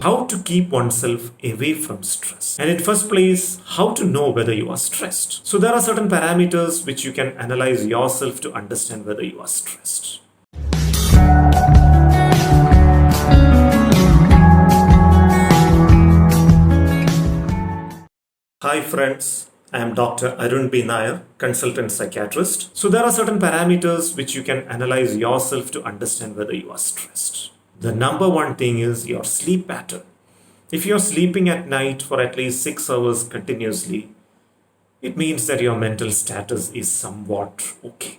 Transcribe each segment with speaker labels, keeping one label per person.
Speaker 1: How to keep oneself away from stress. And in first place, how to know whether you are stressed. So there are certain parameters which you can analyze yourself to understand whether you are stressed. Hi friends, I am Dr. Arun B. Nair, consultant psychiatrist. So there are certain parameters which you can analyze yourself to understand whether you are stressed. The number one thing is your sleep pattern. If you're sleeping at night for at least 6 hours continuously, it means that your mental status is somewhat okay.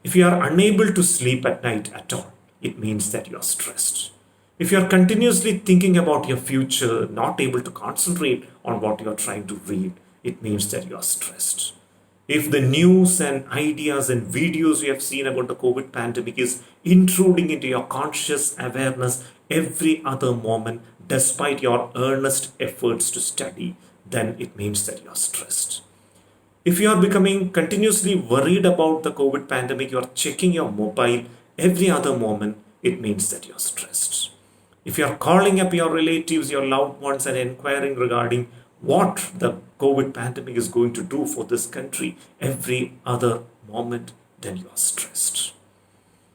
Speaker 1: If you are unable to sleep at night at all, it means that you are stressed. If you are continuously thinking about your future, not able to concentrate on what you are trying to read, it means that you are stressed. If the news and ideas and videos you have seen about the COVID pandemic is intruding into your conscious awareness every other moment, despite your earnest efforts to study, then it means that you are stressed. If you are becoming continuously worried about the COVID pandemic, you are checking your mobile every other moment, it means that you are stressed. If you are calling up your relatives, your loved ones, and inquiring regarding what the COVID pandemic is going to do for this country every other moment, then you are stressed.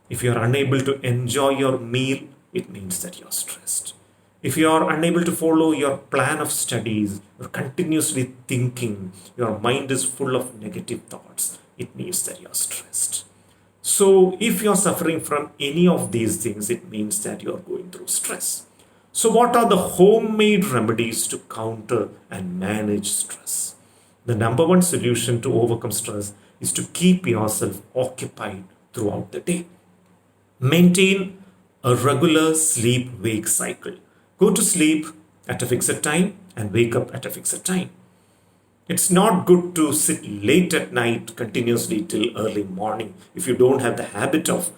Speaker 1: If you are unable to enjoy your meal, it means that you are stressed. If you are unable to follow your plan of studies, you're continuously thinking, your mind is full of negative thoughts, it means that you are stressed. So if you're suffering from any of these things, it means that you're going through stress. So what are the homemade remedies to counter and manage stress? The number one solution to overcome stress is to keep yourself occupied throughout the day. Maintain a regular sleep-wake cycle. Go to sleep at a fixed time and wake up at a fixed time. It's not good to sit late at night continuously till early morning if you don't have the habit of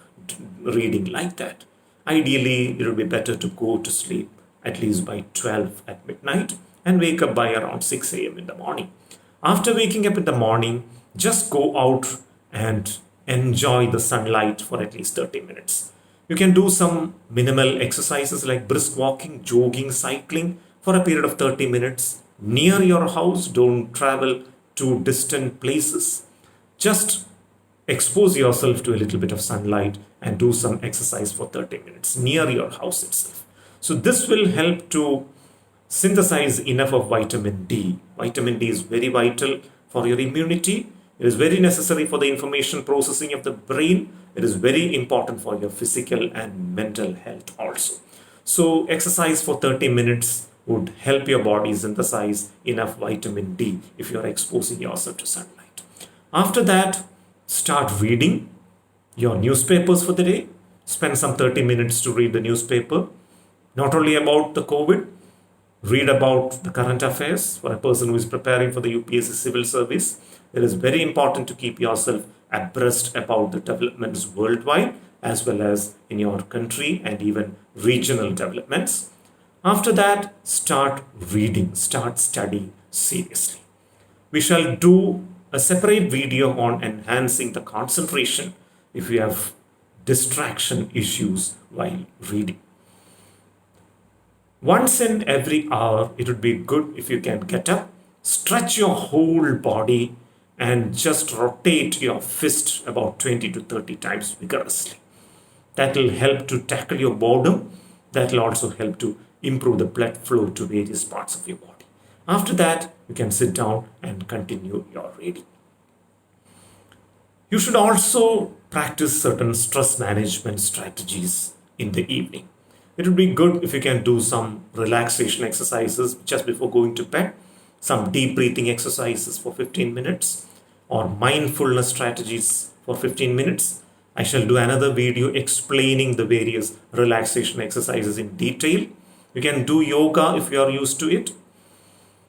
Speaker 1: reading like that. Ideally, it would be better to go to sleep at least by 12 at midnight and wake up by around 6 a.m. in the morning. After waking up in the morning, just go out and enjoy the sunlight for at least 30 minutes. You can do some minimal exercises like brisk walking, jogging, cycling for a period of 30 minutes near your house. Don't travel to distant places. Just expose yourself to a little bit of sunlight and do some exercise for 30 minutes near your house itself. So this will help to synthesize enough of vitamin D. Vitamin D is very vital for your immunity. It is very necessary for the information processing of the brain. It is very important for your physical and mental health also. So exercise for 30 minutes would help your body synthesize enough vitamin D if you are exposing yourself to sunlight. After that, start reading your newspapers for the day. Spend some 30 minutes to read the newspaper. Not only about the COVID, read about the current affairs for a person who is preparing for the UPSC civil service. It is very important to keep yourself abreast about the developments worldwide as well as in your country and even regional developments. After that, start reading, start studying seriously. We shall do a separate video on enhancing the concentration if you have distraction issues while reading. Once in every hour, it would be good if you can get up, stretch your whole body, and just rotate your fist about 20 to 30 times vigorously. That will help to tackle your boredom. That will also help to improve the blood flow to various parts of your body. After that, you can sit down and continue your reading. You should also practice certain stress management strategies in the evening. It would be good if you can do some relaxation exercises just before going to bed, some deep breathing exercises for 15 minutes, or mindfulness strategies for 15 minutes. I shall do another video explaining the various relaxation exercises in detail. You can do yoga if you are used to it.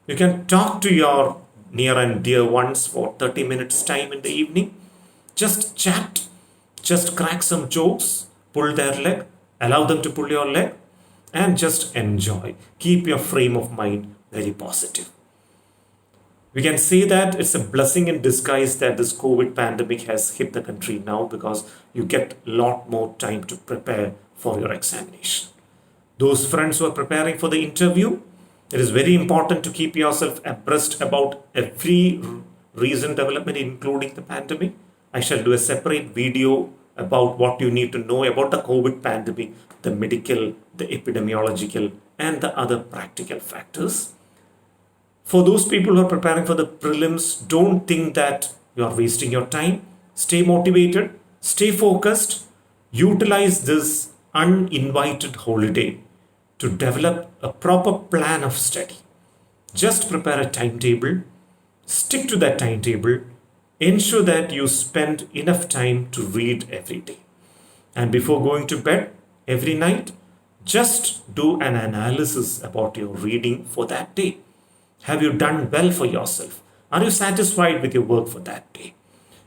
Speaker 1: You can talk to your near and dear ones for 30 minutes time in the evening. Just chat, just crack some jokes, pull their leg, allow them to pull your leg, and just enjoy. Keep your frame of mind very positive. We can say that it's a blessing in disguise that this COVID pandemic has hit the country now, because you get a lot more time to prepare for your examination. Those friends who are preparing for the interview, it is very important to keep yourself abreast about every recent development, including the pandemic. I shall do a separate video about what you need to know about the COVID pandemic, the medical, the epidemiological, and the other practical factors. For those people who are preparing for the prelims, don't think that you are wasting your time. Stay motivated, stay focused, utilize this uninvited holiday to develop a proper plan of study. Just prepare a timetable, stick to that timetable, ensure that you spend enough time to read every day. And before going to bed every night, just do an analysis about your reading for that day. Have you done well for yourself? Are you satisfied with your work for that day?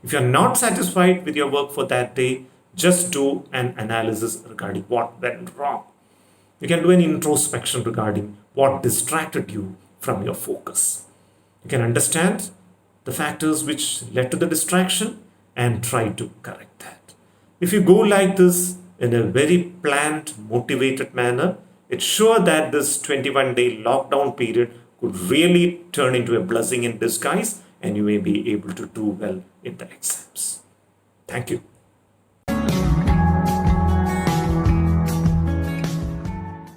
Speaker 1: If you're not satisfied with your work for that day, just do an analysis regarding what went wrong. You can do an introspection regarding what distracted you from your focus. You can understand the factors which led to the distraction and try to correct that. If you go like this in a very planned, motivated manner, it's sure that this 21-day lockdown period could really turn into a blessing in disguise and you may be able to do well in the exams. Thank you.